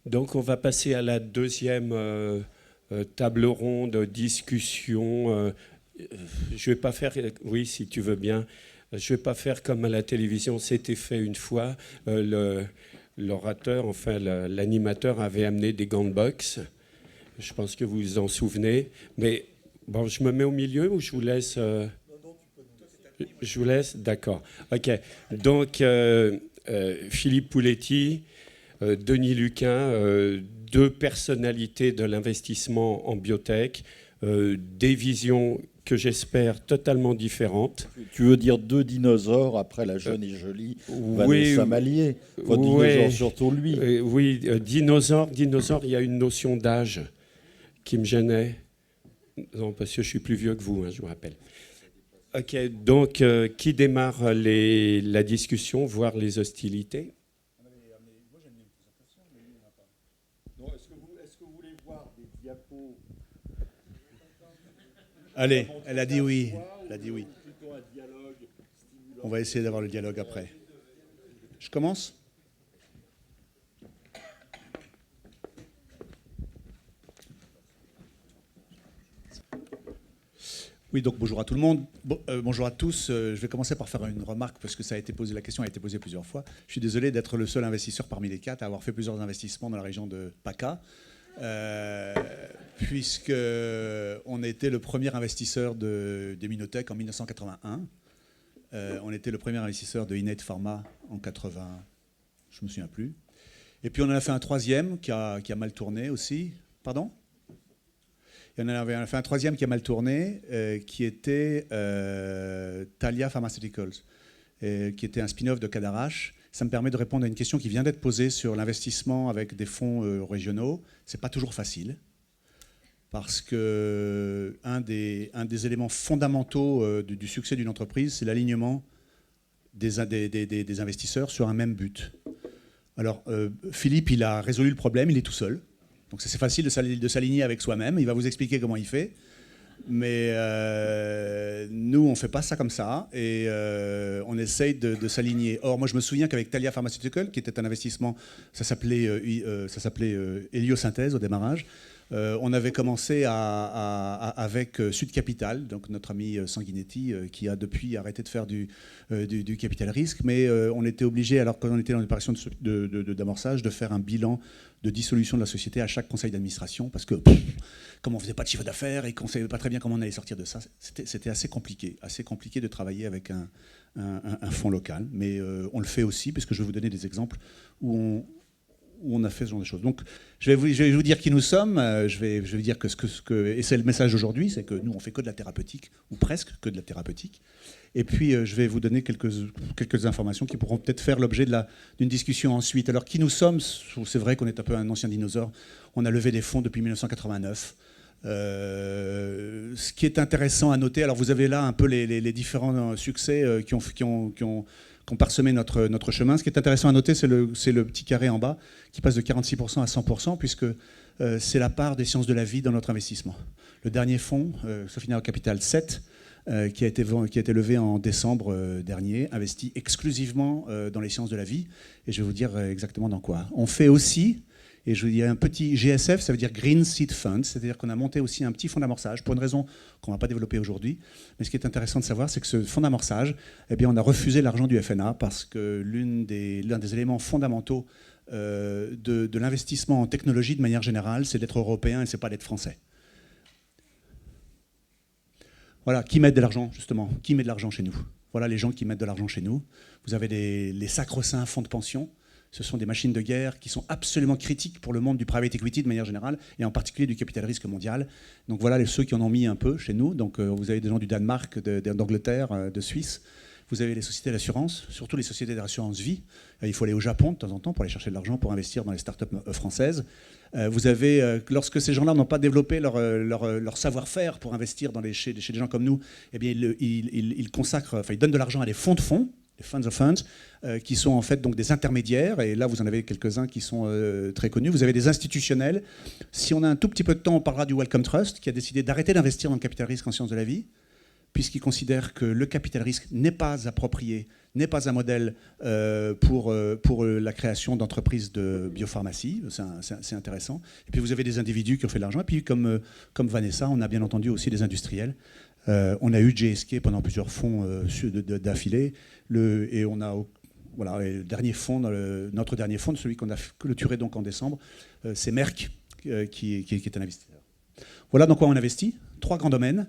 Donc on va passer à la deuxième table ronde, discussion. Je vais pas faire, oui si tu veux bien, je vais pas faire comme à la télévision, c'était fait une fois. L'orateur, enfin l'animateur avait amené des gants de boxe. Je pense que vous vous en souvenez. Mais bon, je me mets au milieu ou je vous laisse je vous laisse. D'accord. Ok. Donc Philippe Pouletti, Denis Luquin, deux personnalités de l'investissement en biotech, des visions que j'espère totalement différentes. Tu veux dire deux dinosaures après la jeune et jolie Oui, Vanessa Malier. Votre oui, dinosaure, surtout lui. oui, dinosaure, il y a une notion d'âge qui me gênait. Non, parce que je suis plus vieux que vous, hein, je vous rappelle. Ok, donc qui démarre la discussion, voire les hostilités? Est-ce que vous voulez voir des diapos? Allez, elle a dit oui. Elle a dit oui. On va essayer d'avoir le dialogue après. Je commence ? Oui, donc bonjour à tout le monde. Bonjour à tous. Je vais commencer par faire une remarque parce que ça a été posé, la question a été posée plusieurs fois. Je suis désolé d'être le seul investisseur parmi les quatre à avoir fait plusieurs investissements dans la région de PACA, puisque on a été le premier investisseur des Minotech en 1981. On était le premier investisseur de Innate Pharma en 80, je me souviens plus. Et puis on en a fait un troisième qui a mal tourné aussi. Pardon ? Et on en avait fait un troisième qui a mal tourné, qui était Thalia Pharmaceuticals, qui était un spin-off de Cadarache. Ça me permet de répondre à une question qui vient d'être posée sur l'investissement avec des fonds régionaux. Ce n'est pas toujours facile, parce que un des éléments fondamentaux du succès d'une entreprise, c'est l'alignement des investisseurs sur un même but. Alors, Philippe, il a résolu le problème, il est tout seul. Donc c'est facile de s'aligner avec soi-même. Il va vous expliquer comment il fait. Mais nous, on ne fait pas ça comme ça. Et on essaye de s'aligner. Or, moi, je me souviens qu'avec Thalia Pharmaceutical, qui était un investissement, ça s'appelait Héliosynthèse au démarrage, on avait commencé avec Sud Capital, donc notre ami Sanguinetti, qui a depuis arrêté de faire du capital risque. Mais on était obligé, alors qu'on était dans une opération d'amorçage, de faire un bilan de dissolution de la société à chaque conseil d'administration, parce que comme on ne faisait pas de chiffre d'affaires et qu'on ne savait pas très bien comment on allait sortir de ça, c'était assez compliqué de travailler avec un fonds local. Mais on le fait aussi, parce que je vais vous donner des exemples où on a fait ce genre de choses. Donc, je vais vous dire qui nous sommes. Je vais vous dire et c'est le message d'aujourd'hui, c'est que nous, on fait que de la thérapeutique, ou presque que de la thérapeutique. Et puis, je vais vous donner quelques informations qui pourront peut-être faire l'objet d'une discussion ensuite. Alors, qui nous sommes? C'est vrai qu'on est un peu un ancien dinosaure. On a levé des fonds depuis 1989. Ce qui est intéressant à noter, alors vous avez là un peu les différents succès qui ont parsemé notre chemin. Ce qui est intéressant à noter, c'est le petit carré en bas qui passe de 46% à 100%, puisque c'est la part des sciences de la vie dans notre investissement. Le dernier fonds, Sofina Capital 7, qui a été levé en décembre dernier, investi exclusivement dans les sciences de la vie. Et je vais vous dire exactement dans quoi. On fait aussi, et je vous dis un petit GSF, ça veut dire Green Seed Fund, c'est-à-dire qu'on a monté aussi un petit fonds d'amorçage, pour une raison qu'on ne va pas développer aujourd'hui. Mais ce qui est intéressant de savoir, c'est que ce fonds d'amorçage, eh bien, on a refusé l'argent du FNA parce que l'un des éléments fondamentaux de l'investissement en technologie de manière générale, c'est d'être européen et ce n'est pas d'être français. Voilà, qui met de l'argent, justement? Qui met de l'argent chez nous? Voilà les gens qui mettent de l'argent chez nous. Vous avez les sacro-saints fonds de pension. Ce sont des machines de guerre qui sont absolument critiques pour le monde du private equity de manière générale, et en particulier du capital risque mondial. Donc voilà ceux qui en ont mis un peu chez nous. Donc vous avez des gens du Danemark, d'Angleterre, de Suisse. Vous avez les sociétés d'assurance, surtout les sociétés d'assurance vie. Il faut aller au Japon de temps en temps pour aller chercher de l'argent pour investir dans les startups françaises. Vous avez, lorsque ces gens-là n'ont pas développé leur savoir-faire pour investir chez des gens comme nous, eh bien, ils donnent de l'argent à des fonds de fonds, les funds of funds, qui sont en fait donc des intermédiaires. Et là, vous en avez quelques-uns qui sont très connus. Vous avez des institutionnels. Si on a un tout petit peu de temps, on parlera du Wellcome Trust, qui a décidé d'arrêter d'investir dans le capital risque en sciences de la vie, puisqu'il considère que le capital risque n'est pas approprié, n'est pas un modèle pour la création d'entreprises de biopharmacie. C'est intéressant. Et puis vous avez des individus qui ont fait de l'argent. Et puis comme Vanessa, on a bien entendu aussi des industriels. On a eu JSK pendant plusieurs fonds d'affilée. Et on a... Voilà, et notre dernier fonds, celui qu'on a clôturé donc en décembre, c'est Merck qui est un investisseur. Voilà dans quoi on investit. 3 grands domaines.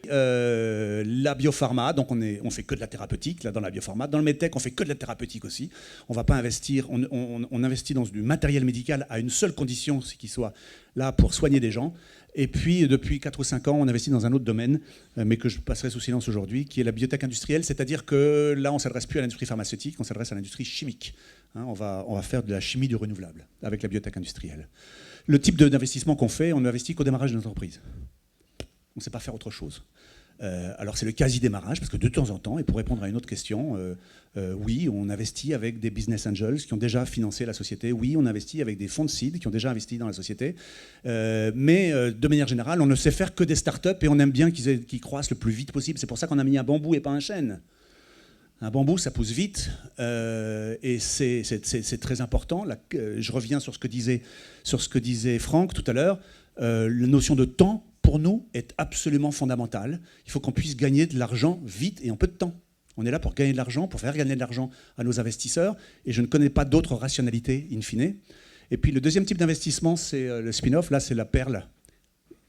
La biopharma, donc on fait que de la thérapeutique là, dans la biopharma. Dans le medtech, on fait que de la thérapeutique aussi. On va pas investir, on investit dans du matériel médical à une seule condition, c'est qu'il soit là pour soigner des gens. Et puis, depuis 4 ou 5 ans, on investit dans un autre domaine, mais que je passerai sous silence aujourd'hui, qui est la biotech industrielle. C'est-à-dire que là, on ne s'adresse plus à l'industrie pharmaceutique, on s'adresse à l'industrie chimique. On va faire de la chimie du renouvelable avec la biotech industrielle. Le type d'investissement qu'on fait, on n'investit qu'au démarrage de l'entreprise. On ne sait pas faire autre chose. Alors c'est le quasi-démarrage, parce que de temps en temps, et pour répondre à une autre question, oui, on investit avec des business angels qui ont déjà financé la société. Oui, on investit avec des fonds de seed qui ont déjà investi dans la société. Mais de manière générale, on ne sait faire que des startups et on aime bien qu'ils croissent le plus vite possible. C'est pour ça qu'on a mis un bambou et pas un chêne. Un bambou, ça pousse vite et c'est très important. Là, je reviens sur ce que disait Franck tout à l'heure. La notion de temps, pour nous, est absolument fondamentale. Il faut qu'on puisse gagner de l'argent vite et en peu de temps. On est là pour gagner de l'argent, pour faire gagner de l'argent à nos investisseurs, et je ne connais pas d'autre rationalité in fine. Et puis le deuxième type d'investissement, c'est le spin-off. Là, c'est la perle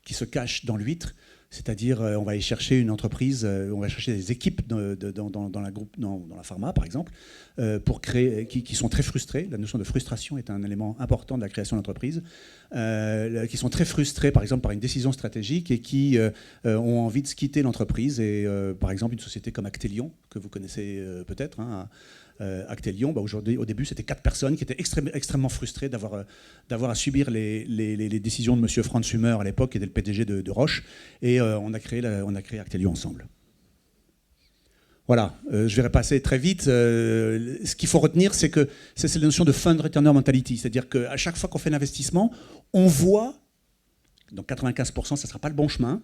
qui se cache dans l'huître. C'est-à-dire, on va aller chercher une entreprise, on va chercher des équipes dans la pharma, par exemple, pour créer, qui sont très frustrés. La notion de frustration est un élément important de la création d'entreprise. Qui sont très frustrés, par exemple, par une décision stratégique et qui ont envie de se quitter l'entreprise. Et par exemple, une société comme Actelion, que vous connaissez peut-être, Actelion, aujourd'hui, au début, c'était 4 personnes qui étaient extrêmement frustrées d'avoir à subir les décisions de M. Franz Humer à l'époque, qui était le PDG de Roche, et on a créé Actelion ensemble. Voilà, je vais repasser très vite. Ce qu'il faut retenir, c'est que c'est la notion de fund returner mentality, c'est-à-dire qu'à chaque fois qu'on fait un investissement, on voit, dans 95%, ça ne sera pas le bon chemin,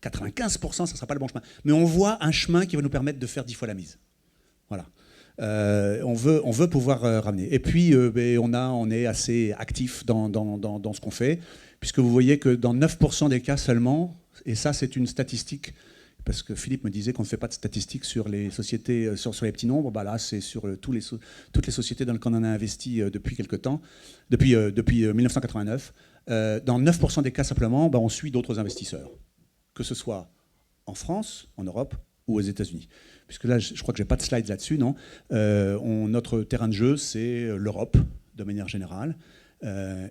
95%, ça ne sera pas le bon chemin, mais on voit un chemin qui va nous permettre de faire 10 fois la mise. Voilà. On veut pouvoir ramener. Et puis, on est assez actif dans ce qu'on fait, puisque vous voyez que dans 9% des cas seulement, et ça c'est une statistique, parce que Philippe me disait qu'on ne fait pas de statistiques sur les sociétés, sur les petits nombres, là c'est sur toutes les sociétés dans lesquelles on en a investi depuis quelque temps, depuis 1989. Dans 9% des cas simplement, on suit d'autres investisseurs, que ce soit en France, en Europe ou aux États-Unis. Puisque là, je crois que je n'ai pas de slides là-dessus, non. Notre terrain de jeu, c'est l'Europe, de manière générale.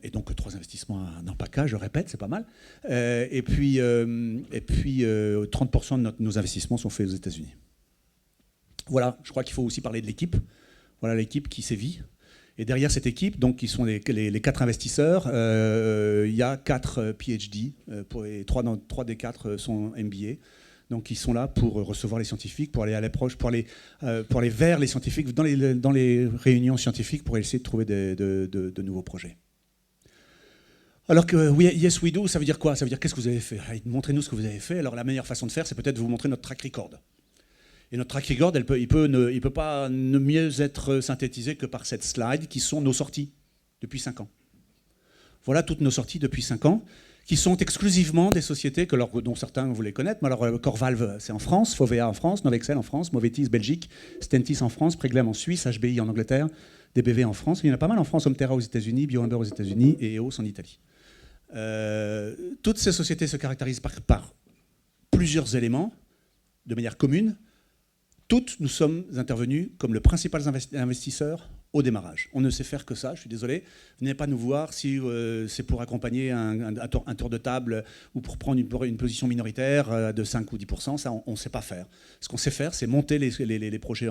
Et donc 3 investissements dans PACA, je répète, c'est pas mal. Et puis 30% de nos investissements sont faits aux États-Unis. Voilà, je crois qu'il faut aussi parler de l'équipe. Voilà l'équipe qui sévit. Et derrière cette équipe, donc, qui sont les 4 investisseurs, il y a 4 PhD, et 3 des 4 sont MBA. Donc ils sont là pour recevoir les scientifiques, pour aller à l'approche, pour aller vers les scientifiques, dans les réunions scientifiques, pour essayer de trouver de nouveaux projets. Alors que yes we do, ça veut dire quoi? Ça veut dire qu'est-ce que vous avez fait? Montrez-nous ce que vous avez fait. Alors la meilleure façon de faire, c'est peut-être de vous montrer notre track record. Et notre track record, il peut pas ne mieux être synthétisé que par cette slide qui sont nos sorties depuis 5 ans. Voilà toutes nos sorties depuis 5 ans, qui sont exclusivement des sociétés dont certains vous les connaissez. Mais alors Corvalve, c'est en France, Fovea en France, Novexcel en France, Movetis Belgique, Stentis en France, Preglem en Suisse, HBI en Angleterre, DBV en France. Il y en a pas mal en France, Omterra aux États-Unis, BioAmber aux États-Unis et EOS en Italie. Toutes ces sociétés se caractérisent par plusieurs éléments, de manière commune. Toutes, nous sommes intervenus comme le principal investisseur au démarrage. On ne sait faire que ça, je suis désolé. Venez pas nous voir si c'est pour accompagner un tour de table ou pour prendre une position minoritaire de 5 ou 10%. Ça, on ne sait pas faire. Ce qu'on sait faire, c'est monter les projets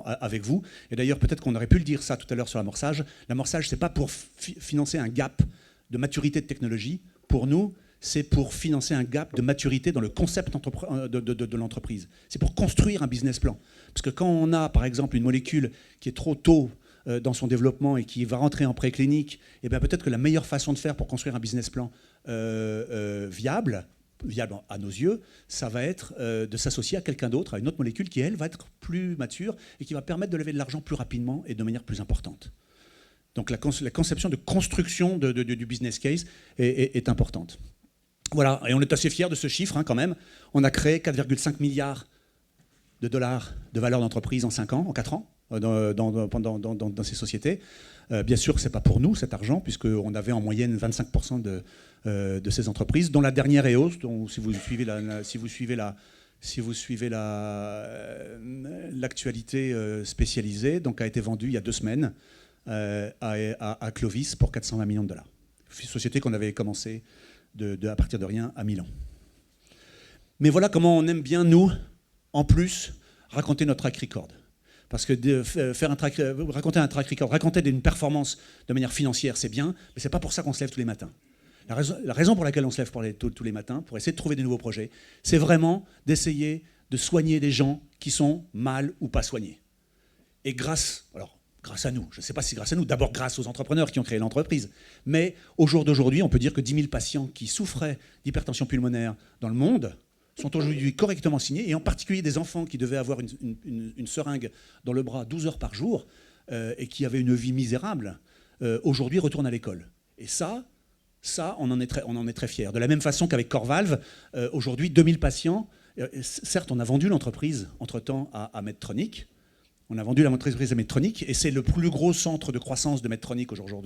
avec vous. Et d'ailleurs, peut-être qu'on aurait pu le dire ça tout à l'heure sur l'amorçage. L'amorçage, ce n'est pas pour financer un gap de maturité de technologie. Pour nous, c'est pour financer un gap de maturité dans le concept de l'entreprise. C'est pour construire un business plan. Parce que quand on a, par exemple, une molécule qui est trop tôt dans son développement et qui va rentrer en préclinique, eh bien peut-être que la meilleure façon de faire pour construire un business plan viable, viable à nos yeux, ça va être de s'associer à quelqu'un d'autre, à une autre molécule qui, elle, va être plus mature et qui va permettre de lever de l'argent plus rapidement et de manière plus importante. Donc la conception de construction du business case est importante. Voilà, et on est assez fiers de ce chiffre quand même. On a créé 4,5 milliards de dollars de valeur d'entreprise en 5 ans, en 4 ans, dans ces sociétés. Bien sûr, ce n'est pas pour nous cet argent, puisqu'on avait en moyenne 25% de ces entreprises, dont la dernière est hausse. Donc, si vous suivez l'actualité spécialisée, donc a été vendue il y a 2 semaines à Clovis pour 420 millions de dollars. Société qu'on avait commencé à partir de rien à Milan. Mais voilà comment on aime bien, nous, en plus, raconter notre track record. Parce que raconter un track record, raconter une performance de manière financière, c'est bien, mais ce n'est pas pour ça qu'on se lève tous les matins. La raison pour laquelle on se lève tous les matins, pour essayer de trouver des nouveaux projets, c'est vraiment d'essayer de soigner des gens qui sont mal ou pas soignés. Et grâce à nous, je ne sais pas si grâce à nous, d'abord grâce aux entrepreneurs qui ont créé l'entreprise, mais au jour d'aujourd'hui, on peut dire que 10 000 patients qui souffraient d'hypertension pulmonaire dans le monde sont aujourd'hui correctement signés, et en particulier des enfants qui devaient avoir une seringue dans le bras 12 heures par jour et qui avaient une vie misérable, aujourd'hui retournent à l'école. Et ça, on en est très fiers. De la même façon qu'avec Corvalve, aujourd'hui 2000 patients, certes on a vendu l'entreprise entre-temps à Medtronic, on a vendu l'entreprise à Medtronic, et c'est le plus gros centre de croissance de Medtronic au jour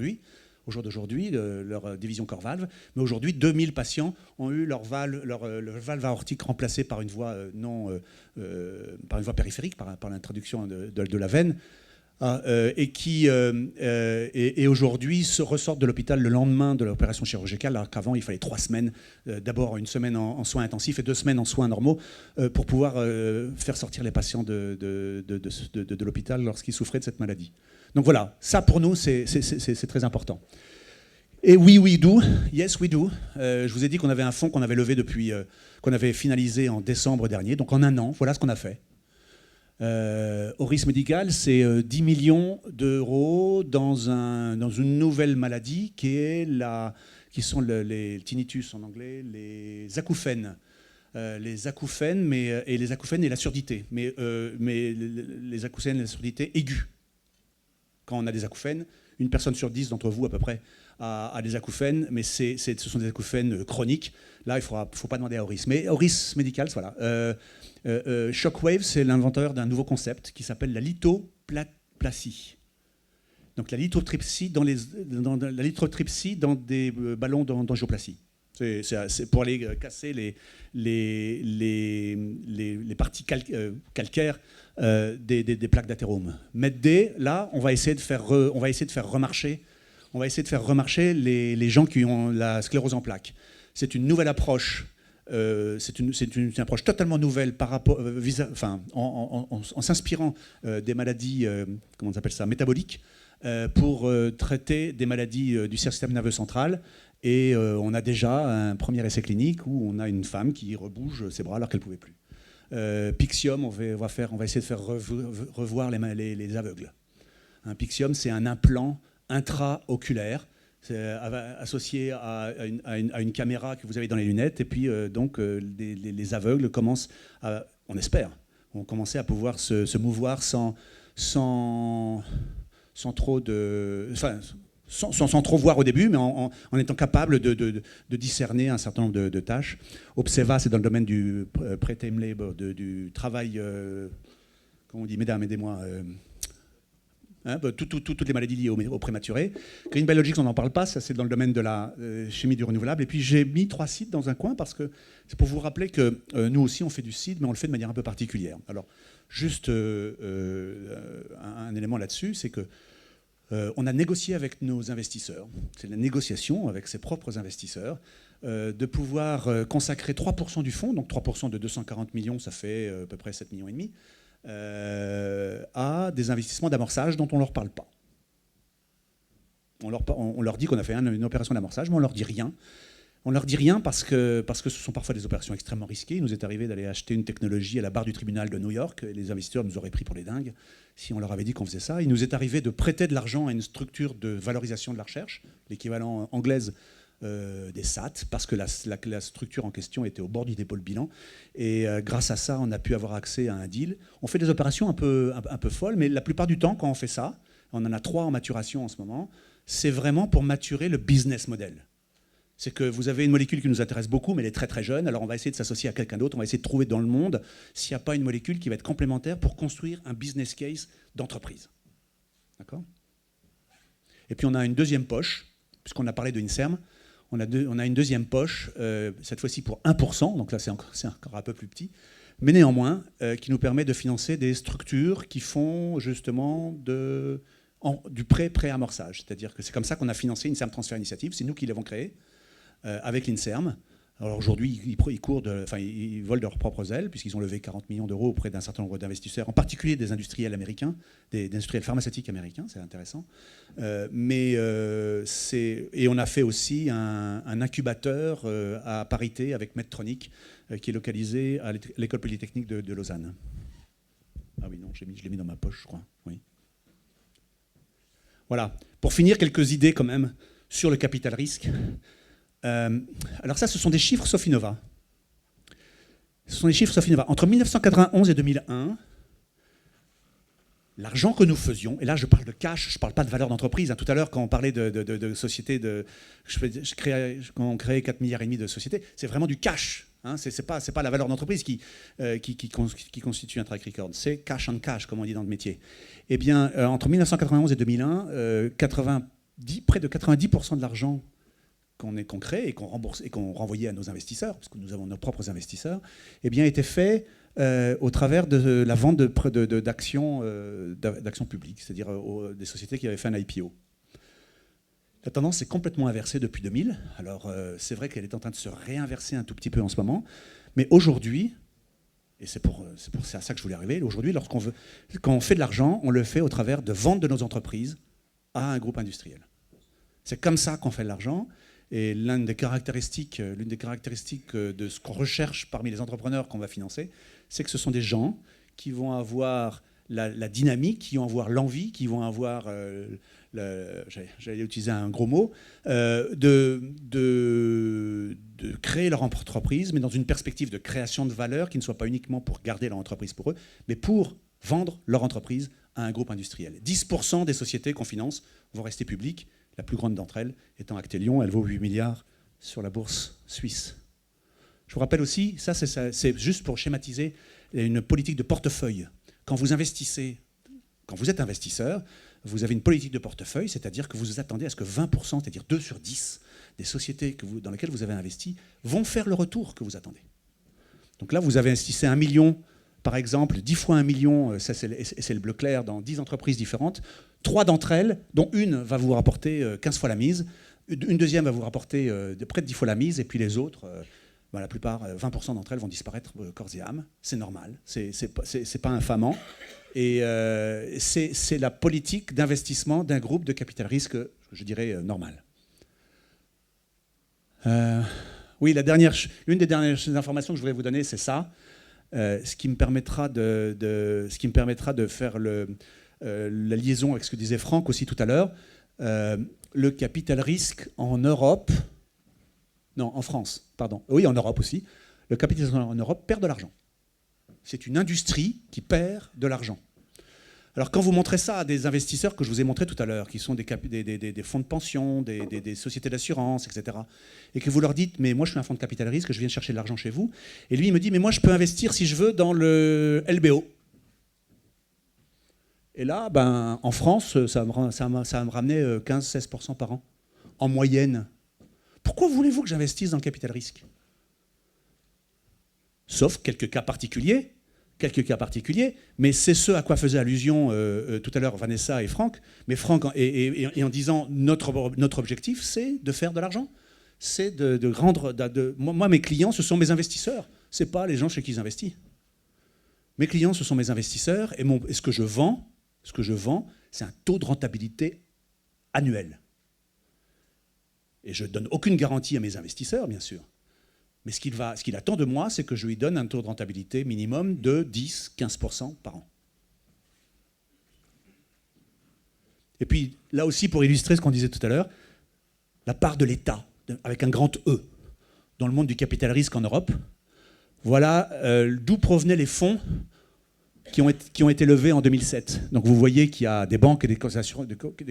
d'aujourd'hui, leur division Corvalve. Mais aujourd'hui, 2000 patients ont eu leur valve aortique remplacée par une voie, par une voie périphérique, par l'introduction de la veine, et aujourd'hui se ressortent de l'hôpital le lendemain de l'opération chirurgicale, alors qu'avant, il fallait 3 semaines, d'abord une semaine en soins intensifs et 2 semaines en soins normaux, pour pouvoir faire sortir les patients de l'hôpital lorsqu'ils souffraient de cette maladie. Donc voilà, ça pour nous, c'est très important. Et we do, yes we do. Je vous ai dit qu'on avait un fonds qu'on avait levé depuis, qu'on avait finalisé en décembre dernier, donc en 1 an, voilà ce qu'on a fait. Auris Medical, c'est 10 millions d'euros dans une nouvelle maladie qui sont les tinnitus en anglais, les acouphènes. Les acouphènes et la surdité, mais les acouphènes et la surdité aiguë. Quand on a des acouphènes, 1 personne sur 10 d'entre vous à peu près a des acouphènes, mais ce sont des acouphènes chroniques. Là, il ne faut pas demander à Auris. Mais Auris Medical, voilà. Shockwave, c'est l'inventeur d'un nouveau concept qui s'appelle la lithoplasie. Donc la lithotripsie dans des ballons d'angioplastie. C'est pour aller casser les parties calcaires des plaques d'athérome. MedD, là, on va essayer de faire remarcher les gens qui ont la sclérose en plaques. C'est une nouvelle approche. C'est une approche totalement nouvelle par rapport, en s'inspirant des maladies, comment on appelle ça, métaboliques, pour traiter des maladies du système nerveux central. Et on a déjà un premier essai clinique où on a une femme qui rebouge ses bras alors qu'elle ne pouvait plus. Pixium, on va essayer de faire revoir les aveugles. Un Pixium, c'est un implant intraoculaire. C'est associé à une caméra que vous avez dans les lunettes, et puis les aveugles commencent on espère, vont commencer à pouvoir se mouvoir sans trop sans trop voir au début, mais en étant capable de discerner un certain nombre de tâches. Obseva, c'est dans le domaine du pre-time labor, du travail, comment on dit, mesdames, aidez-moi. Toutes les maladies liées au prématuré. Green Biologics, on n'en parle pas, ça c'est dans le domaine de la chimie du renouvelable. Et puis j'ai mis 3 sites dans un coin parce que c'est pour vous rappeler que nous aussi on fait du seed, mais on le fait de manière un peu particulière. Alors juste un élément là-dessus, c'est que on a négocié avec nos investisseurs, c'est la négociation avec ses propres investisseurs, de pouvoir consacrer 3% du fonds, donc 3% de 240 millions, ça fait à peu près 7,5 millions, à des investissements d'amorçage dont on ne leur parle pas. On leur dit qu'on a fait une opération d'amorçage, mais on ne leur dit rien. On ne leur dit rien parce que ce sont parfois des opérations extrêmement risquées. Il nous est arrivé d'aller acheter une technologie à la barre du tribunal de New York. Et les investisseurs nous auraient pris pour les dingues si on leur avait dit qu'on faisait ça. Il nous est arrivé de prêter de l'argent à une structure de valorisation de la recherche, l'équivalent anglaise des SAT, parce que la structure en question était au bord du dépôt de bilan. Et grâce à ça, on a pu avoir accès à un deal. On fait des opérations un peu folles, mais la plupart du temps, quand on fait ça, on en a 3 en maturation en ce moment, c'est vraiment pour maturer le business model. C'est que vous avez une molécule qui nous intéresse beaucoup, mais elle est très très jeune, alors on va essayer de s'associer à quelqu'un d'autre, on va essayer de trouver dans le monde s'il n'y a pas une molécule qui va être complémentaire pour construire un business case d'entreprise. D'accord ? Et puis on a une deuxième poche, puisqu'on a parlé de INSERM, on a une deuxième poche, cette fois-ci pour 1%, donc là c'est encore un peu plus petit, mais néanmoins, qui nous permet de financer des structures qui font justement du pré-amorçage. C'est-à-dire que c'est comme ça qu'on a financé INSERM Transfer Initiative, c'est nous qui l'avons créé, avec l'INSERM. Alors aujourd'hui, ils volent de leurs propres ailes, puisqu'ils ont levé 40 millions d'euros auprès d'un certain nombre d'investisseurs, en particulier des industriels américains, des industriels pharmaceutiques américains, c'est intéressant. Et on a fait aussi un incubateur à parité avec Medtronic, qui est localisé à l'école polytechnique de Lausanne. Ah oui, non, je l'ai mis dans ma poche, je crois. Oui. Voilà. Pour finir, quelques idées quand même sur le capital risque. Alors ça, ce sont des chiffres Sofinnova. Ce sont des chiffres Sofinnova. Entre 1991 et 2001, l'argent que nous faisions, et là je parle de cash, je ne parle pas de valeur d'entreprise. Tout à l'heure, quand on parlait de sociétés, quand on créait 4,5 milliards de sociétés, c'est vraiment du cash. Ce n'est pas la valeur d'entreprise qui constitue un track record. C'est cash on cash, comme on dit dans le métier. Eh bien, entre 1991 et 2001, près de 90% de l'argent qu'on crée et qu'on rembourse et qu'on renvoyait à nos investisseurs, parce que nous avons nos propres investisseurs, eh bien, était fait au travers de la vente d'actions publiques, c'est-à-dire des sociétés qui avaient fait un IPO. La tendance est complètement inversée depuis 2000. Alors, c'est vrai qu'elle est en train de se réinverser un tout petit peu en ce moment, mais aujourd'hui, et c'est à ça que je voulais arriver, aujourd'hui, quand on fait de l'argent, on le fait au travers de vente de nos entreprises à un groupe industriel. C'est comme ça qu'on fait de l'argent. Et l'une des caractéristiques de ce qu'on recherche parmi les entrepreneurs qu'on va financer, c'est que ce sont des gens qui vont avoir la dynamique, qui vont avoir l'envie, qui vont avoir, j'allais utiliser un gros mot, de créer leur entreprise, mais dans une perspective de création de valeur qui ne soit pas uniquement pour garder leur entreprise pour eux, mais pour vendre leur entreprise à un groupe industriel. 10% des sociétés qu'on finance vont rester publiques. La plus grande d'entre elles étant Actelion, elle vaut 8 milliards sur la bourse suisse. Je vous rappelle aussi, ça c'est juste pour schématiser une politique de portefeuille. Quand vous êtes investisseur, vous avez une politique de portefeuille, c'est-à-dire que vous attendez à ce que 20%, c'est-à-dire 2 sur 10, des sociétés dans lesquelles vous avez investi, vont faire le retour que vous attendez. Donc là, vous avez investissé 1 million, par exemple, 10 fois 1 million, ça c'est le bleu clair, dans 10 entreprises différentes. 3 d'entre elles, dont une va vous rapporter 15 fois la mise, une deuxième va vous rapporter près de 10 fois la mise, et puis les autres, la plupart, 20% d'entre elles vont disparaître corps et âme. C'est normal, c'est pas infamant. Et c'est la politique d'investissement d'un groupe de capital risque, je dirais, normal. Oui, l'une des dernières informations que je voulais vous donner, c'est ça. Ce qui me permettra de faire la liaison avec ce que disait Franck aussi tout à l'heure. Le capital risque en Europe, non, en France, pardon. Oui, en Europe aussi. Le capital risque en Europe perd de l'argent. C'est une industrie qui perd de l'argent. Alors quand vous montrez ça à des investisseurs que je vous ai montrés tout à l'heure, qui sont des fonds de pension, des sociétés d'assurance, etc., et que vous leur dites « mais moi je suis un fonds de capital risque, je viens chercher de l'argent chez vous », et lui il me dit « mais moi je peux investir si je veux dans le LBO ». Et là, en France, ça va me ramener 15-16% par an, en moyenne. Pourquoi voulez-vous que j'investisse dans le capital risque ? Sauf quelques cas particuliers, mais c'est ce à quoi faisait allusion tout à l'heure Vanessa et Franck. Mais Franck, et en disant notre objectif, c'est de faire de l'argent. C'est de rendre... Moi, mes clients, ce sont mes investisseurs. Ce n'est pas les gens chez qui j'investis. Mes clients, ce sont mes investisseurs. Et ce que je vends, c'est un taux de rentabilité annuel. Et je ne donne aucune garantie à mes investisseurs, bien sûr. Mais ce qu'il attend de moi, c'est que je lui donne un taux de rentabilité minimum de 10-15% par an. Et puis, là aussi, pour illustrer ce qu'on disait tout à l'heure, la part de l'État avec un grand E, dans le monde du capital risque en Europe. Voilà d'où provenaient les fonds qui ont été levés en 2007. Donc vous voyez qu'il y a des banques et des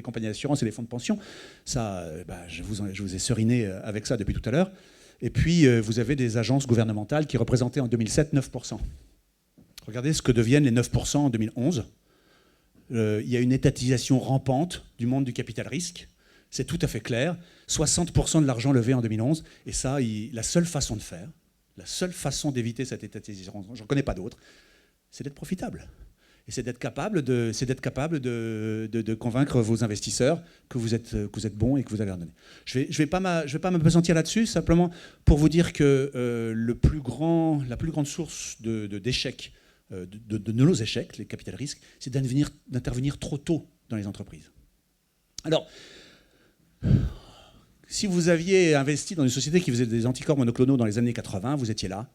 compagnies d'assurance et des fonds de pension. Ça, je vous ai seriné avec ça depuis tout à l'heure. Et puis vous avez des agences gouvernementales qui représentaient en 2007 9%. Regardez ce que deviennent les 9% en 2011. Il y a une étatisation rampante du monde du capital risque. C'est tout à fait clair. 60% de l'argent levé en 2011. Et ça, la seule façon de faire, la seule façon d'éviter cette étatisation, j'en connais pas d'autre, c'est d'être profitable. Et c'est d'être capable de convaincre vos investisseurs que vous êtes bons et que vous allez leur donner. Je vais pas m'apesantir là-dessus, simplement pour vous dire que la plus grande source d'échecs, de nos échecs, les capital risques, c'est d'intervenir trop tôt dans les entreprises. Alors, si vous aviez investi dans une société qui faisait des anticorps monoclonaux dans les années 80, vous étiez là.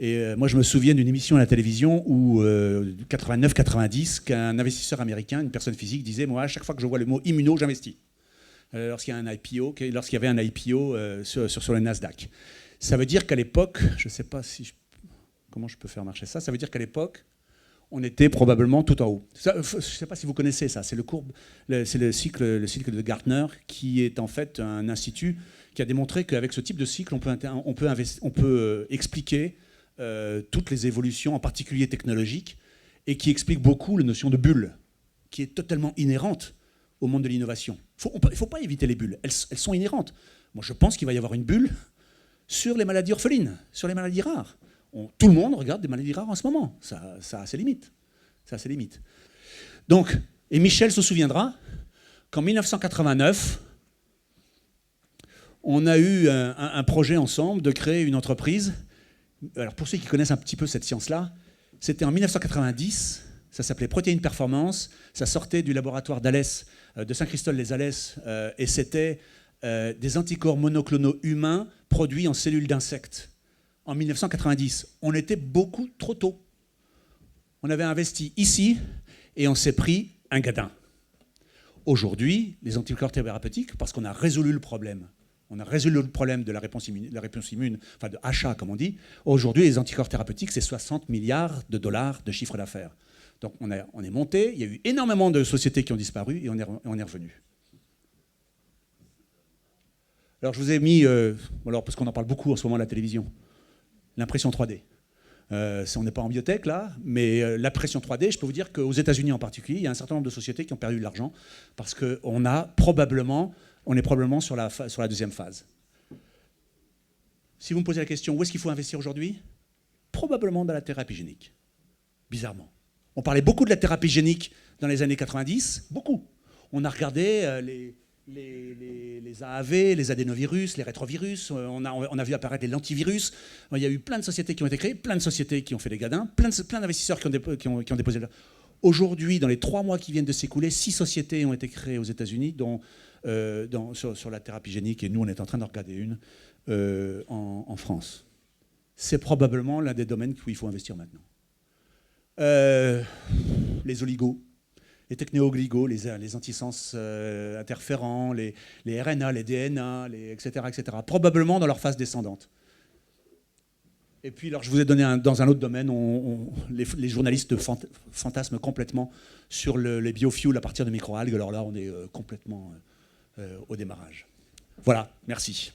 Et moi, je me souviens d'une émission à la télévision où, 89-90, qu'un investisseur américain, une personne physique, disait « Moi, à chaque fois que je vois le mot immuno, j'investis. » Lorsqu'il y avait un IPO sur le Nasdaq. Ça veut dire qu'à l'époque, je ne sais pas comment je peux faire marcher ça, ça veut dire qu'à l'époque, on était probablement tout en haut. Ça, je ne sais pas si vous connaissez ça, c'est le cycle de Gartner, qui est en fait un institut qui a démontré qu'avec ce type de cycle, on peut expliquer toutes les évolutions, en particulier technologiques, et qui explique beaucoup la notion de bulle, qui est totalement inhérente au monde de l'innovation. Il ne faut pas éviter les bulles, elles sont inhérentes. Moi, je pense qu'il va y avoir une bulle sur les maladies orphelines, sur les maladies rares. Tout le monde regarde des maladies rares en ce moment. Ça a ses limites. Donc, et Michel se souviendra qu'en 1989, on a eu un projet ensemble de créer une entreprise. Alors pour ceux qui connaissent un petit peu cette science-là, c'était en 1990, ça s'appelait Protein Performance, ça sortait du laboratoire d'Alès, de Saint-Christol-les-Alès, et c'était des anticorps monoclonaux humains produits en cellules d'insectes. En 1990, on était beaucoup trop tôt. On avait investi ici et on s'est pris un gadin. Aujourd'hui, les anticorps thérapeutiques, parce qu'on a résolu le problème, de la réponse immune, enfin de achat comme on dit. Aujourd'hui, les anticorps thérapeutiques, c'est 60 milliards de dollars de chiffre d'affaires. Donc on est monté, il y a eu énormément de sociétés qui ont disparu et on est revenu. Alors je vous ai mis, parce qu'on en parle beaucoup en ce moment à la télévision, l'impression 3D. On n'est pas en biotech là, mais l'impression 3D, je peux vous dire qu'aux États-Unis en particulier, il y a un certain nombre de sociétés qui ont perdu de l'argent parce qu'on est probablement sur la deuxième phase. Si vous me posez la question, où est-ce qu'il faut investir aujourd'hui ? Probablement dans la thérapie génique. Bizarrement. On parlait beaucoup de la thérapie génique dans les années 90, beaucoup. On a regardé les AAV, les adénovirus, les rétrovirus, on a vu apparaître les lentivirus. Il y a eu plein de sociétés qui ont été créées, plein de sociétés qui ont fait des gadins, plein d'investisseurs qui ont déposé. Aujourd'hui, dans les 3 mois qui viennent de s'écouler, 6 sociétés ont été créées aux États-Unis, dont sur la thérapie génique, et nous on est en train d'en regarder une en France. C'est probablement l'un des domaines où il faut investir maintenant. Les oligos, les technéoligos, les antisens interférents, les RNA, les DNA, etc., etc. Probablement dans leur phase descendante. Et puis, alors, je vous ai donné dans un autre domaine, les journalistes fantasment complètement sur les biofuels à partir de microalgues. Alors là, on est complètement au démarrage. Voilà, merci.